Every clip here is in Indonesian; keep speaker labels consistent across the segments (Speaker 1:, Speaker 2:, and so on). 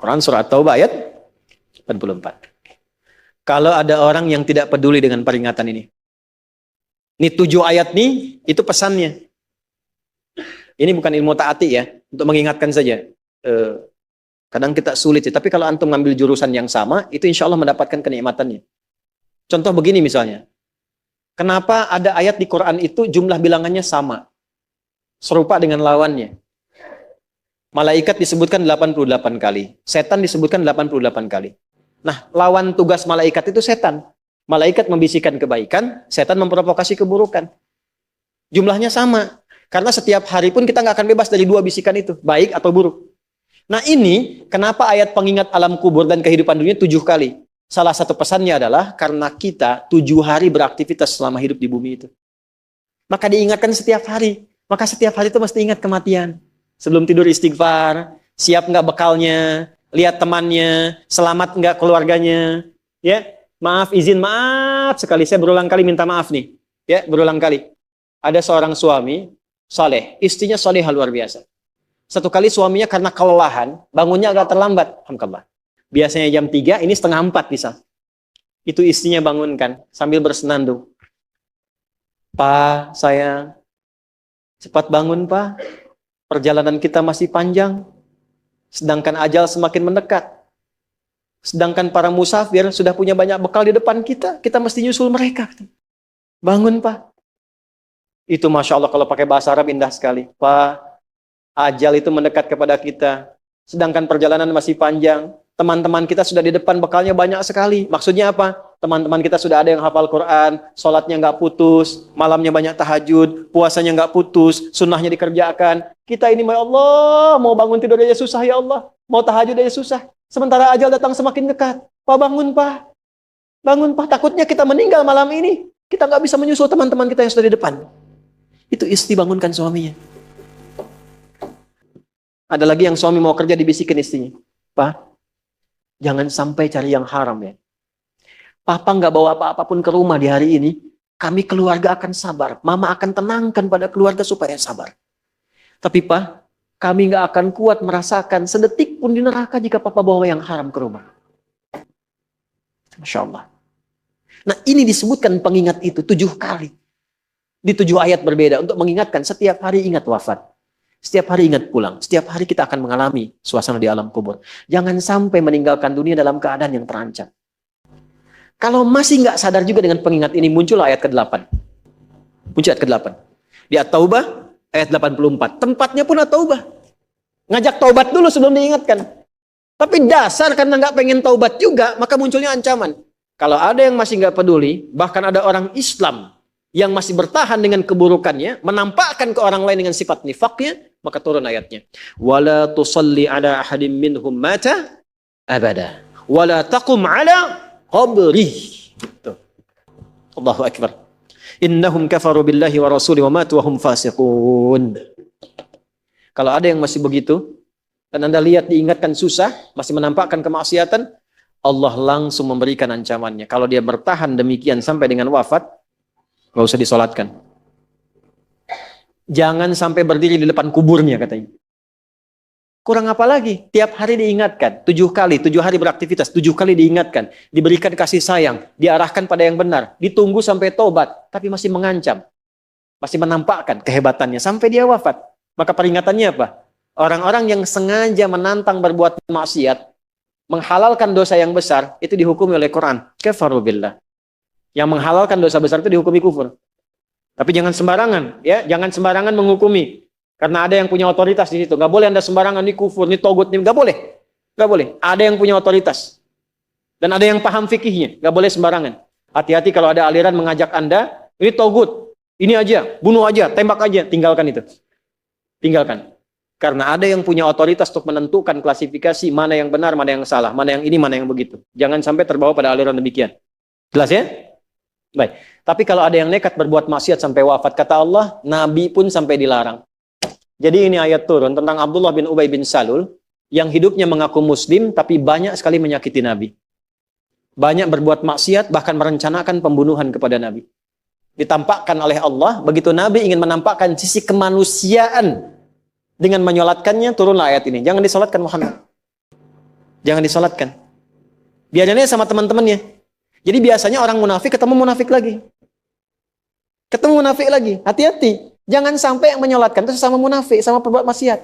Speaker 1: Quran surat Taubah ayat 84. Kalau ada orang yang tidak peduli dengan peringatan ini. Ini 7 ayat nih, itu pesannya. Ini bukan ilmu ta'ati ya, untuk mengingatkan saja. Kadang kita sulit ya, tapi kalau antum ngambil jurusan yang sama, itu insya Allah mendapatkan kenikmatannya. Contoh begini misalnya. Kenapa ada ayat di Quran itu jumlah bilangannya sama? Serupa dengan lawannya. Malaikat disebutkan 88 kali. Setan disebutkan 88 kali. Nah, lawan tugas malaikat itu setan. Malaikat membisikkan kebaikan, setan memprovokasi keburukan. Jumlahnya sama. Karena setiap hari pun kita nggak akan bebas dari 2 bisikan itu, baik atau buruk. Nah ini, kenapa ayat pengingat alam kubur dan kehidupan dunia 7 kali? Salah satu pesannya adalah karena kita 7 hari beraktivitas selama hidup di bumi itu. Maka diingatkan setiap hari. Maka setiap hari itu mesti ingat kematian. Sebelum tidur istighfar, siap nggak bekalnya, lihat temannya, selamat nggak keluarganya, ya maaf izin maaf sekali, saya berulang kali minta maaf nih, ya berulang kali. Ada seorang suami saleh, istrinya salehah luar biasa. Satu kali suaminya karena kelelahan, bangunnya agak terlambat, alhamdulillah. Biasanya jam 3, ini setengah 4 bisa. Itu istrinya bangunkan sambil bersenandung. Pak, sayang, cepat bangun Pak. Perjalanan kita masih panjang, sedangkan ajal semakin mendekat. Sedangkan para musafir sudah punya banyak bekal di depan kita, kita mesti nyusul mereka. Bangun Pak. Itu Masya Allah kalau pakai bahasa Arab indah sekali. Pak, ajal itu mendekat kepada kita, sedangkan perjalanan masih panjang. Teman-teman kita sudah di depan, bekalnya banyak sekali. Maksudnya apa? Teman-teman kita sudah ada yang hafal Quran, sholatnya nggak putus, malamnya banyak tahajud, puasanya nggak putus, sunnahnya dikerjakan. Kita ini, ya Allah, mau bangun tidur aja susah ya Allah, mau tahajud aja susah. Sementara ajal datang semakin dekat. Pak bangun Pak, bangun Pak. Takutnya kita meninggal malam ini, kita nggak bisa menyusul teman-teman kita yang sudah di depan. Itu istri bangunkan suaminya. Ada lagi yang suami mau kerja dibisikin istrinya, Pak, jangan sampai cari yang haram ya. Papa nggak bawa apa-apapun ke rumah di hari ini. Kami keluarga akan sabar. Mama akan tenangkan pada keluarga supaya sabar. Tapi Pak, kami nggak akan kuat merasakan sedetik pun di neraka jika Papa bawa yang haram ke rumah. Masya Allah. Nah ini disebutkan pengingat itu 7 kali. Di 7 ayat berbeda untuk mengingatkan setiap hari ingat wafat. Setiap hari ingat pulang. Setiap hari kita akan mengalami suasana di alam kubur. Jangan sampai meninggalkan dunia dalam keadaan yang terancam. Kalau masih nggak sadar juga dengan pengingat ini, muncul ayat ke-8. Muncul ayat ke-8. Di At-Taubah, ayat 84. Tempatnya pun At-Taubah. Ngajak taubat dulu sebelum diingatkan. Tapi dasar karena nggak pengen taubat juga, maka munculnya ancaman. Kalau ada yang masih nggak peduli, bahkan ada orang Islam yang masih bertahan dengan keburukannya, menampakkan ke orang lain dengan sifat nifaknya, maka turun ayatnya. Wala tusalli ala ahadim minhum mata abada. Wala taqum ala qabrih. Allahu akbar. Innahum kafaru billahi wa rasuli wa matu wa hum fasiqun. Kalau ada yang masih begitu, dan Anda lihat diingatkan susah, masih menampakkan kemaksiatan, Allah langsung memberikan ancamannya. Kalau dia bertahan demikian sampai dengan wafat, nggak usah disolatkan. Jangan sampai berdiri di depan kuburnya katanya. Kurang apa lagi? Tiap hari diingatkan. 7 kali, 7 hari beraktivitas, 7 kali diingatkan. Diberikan kasih sayang, diarahkan pada yang benar. Ditunggu sampai tobat, tapi masih mengancam. Masih menampakkan kehebatannya sampai dia wafat. Maka peringatannya apa? Orang-orang yang sengaja menantang berbuat maksiat, menghalalkan dosa yang besar, itu dihukumi oleh Quran. Kafaru billah. Yang menghalalkan dosa besar itu dihukumi kufur. Tapi jangan sembarangan, ya, jangan sembarangan menghukumi. Karena ada yang punya otoritas di situ. Nggak boleh Anda sembarangan, ini kufur, ini togut, ini nggak boleh. Nggak boleh. Ada yang punya otoritas. Dan ada yang paham fikihnya. Nggak boleh sembarangan. Hati-hati kalau ada aliran mengajak Anda, ini togut, ini aja, bunuh aja, tembak aja, tinggalkan itu. Tinggalkan. Karena ada yang punya otoritas untuk menentukan klasifikasi mana yang benar, mana yang salah, mana yang ini, mana yang begitu. Jangan sampai terbawa pada aliran demikian. Jelas ya? Baik. Tapi kalau ada yang nekat berbuat maksiat sampai wafat, kata Allah, Nabi pun sampai dilarang. Jadi ini ayat turun tentang Abdullah bin Ubay bin Salul yang hidupnya mengaku muslim tapi banyak sekali menyakiti Nabi. Banyak berbuat maksiat, bahkan merencanakan pembunuhan kepada Nabi. Ditampakkan oleh Allah, begitu Nabi ingin menampakkan sisi kemanusiaan dengan menyolatkannya, turunlah ayat ini. Jangan disolatkan Muhammad. Jangan disolatkan. Biasanya sama teman-temannya. Jadi biasanya orang munafik ketemu munafik lagi. Ketemu munafik lagi. Hati-hati. Jangan sampai yang menyolatkan itu sama munafik, sama perbuat maksiat.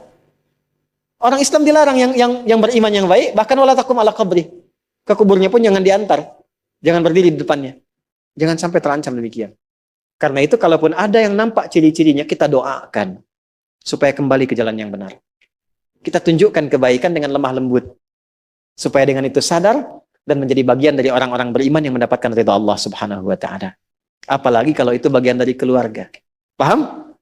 Speaker 1: Orang Islam dilarang yang beriman yang baik, bahkan wala takum ala qabri. Ke kuburnya pun jangan diantar. Jangan berdiri di depannya. Jangan sampai terancam demikian. Karena itu kalaupun ada yang nampak ciri-cirinya, kita doakan supaya kembali ke jalan yang benar. Kita tunjukkan kebaikan dengan lemah lembut. Supaya dengan itu sadar dan menjadi bagian dari orang-orang beriman yang mendapatkan ridha Allah Subhanahu wa taala. Apalagi kalau itu bagian dari keluarga. Paham?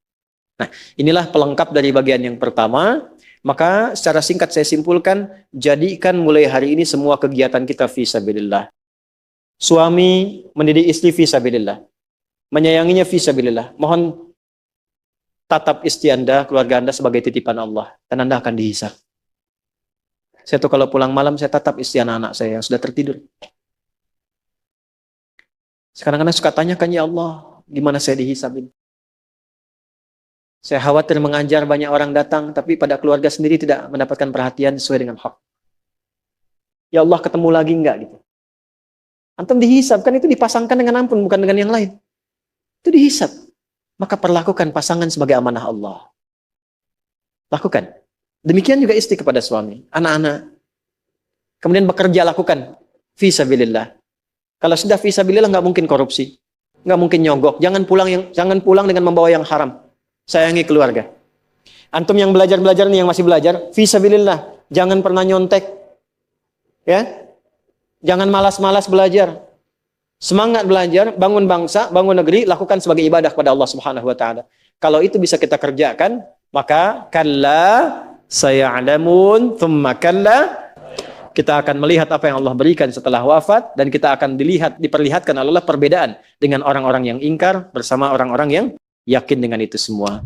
Speaker 1: Nah, inilah pelengkap dari bagian yang pertama. Maka secara singkat saya simpulkan, jadikan mulai hari ini semua kegiatan kita fi sabilillah. Suami mendidik istri fi sabilillah. Menyayanginya fi sabilillah. Mohon tatap istri Anda, keluarga Anda sebagai titipan Allah. Dan Anda akan dihisab. Saya tuh kalau pulang malam, saya tatap istri anak-anak saya yang sudah tertidur. Kadang-kadang suka tanyakan, ya Allah, gimana saya dihisabin? Saya khawatir mengajar banyak orang datang, tapi pada keluarga sendiri tidak mendapatkan perhatian sesuai dengan hak. Ya Allah, ketemu lagi enggak gitu. Antum dihisab, kan itu dipasangkan dengan ampun, bukan dengan yang lain. Itu dihisab. Maka perlakukan pasangan sebagai amanah Allah. Lakukan. Demikian juga istri kepada suami, anak-anak. Kemudian bekerja, lakukan. Fi sabilillah. Kalau sudah fi sabilillah, nggak mungkin korupsi. Nggak mungkin nyogok. Jangan pulang dengan membawa yang haram. Sayangi keluarga. Antum yang belajar-belajar nih, yang masih belajar, fi sabilillah. Jangan pernah nyontek. Ya. Jangan malas-malas belajar. Semangat belajar, bangun bangsa, bangun negeri, lakukan sebagai ibadah kepada Allah Subhanahu wa taala. Kalau itu bisa kita kerjakan, maka kalla saya'lamun thumma kalla, kita akan melihat apa yang Allah berikan setelah wafat, dan kita akan diperlihatkan oleh Allah perbedaan dengan orang-orang yang ingkar bersama orang-orang yang yakin dengan itu semua.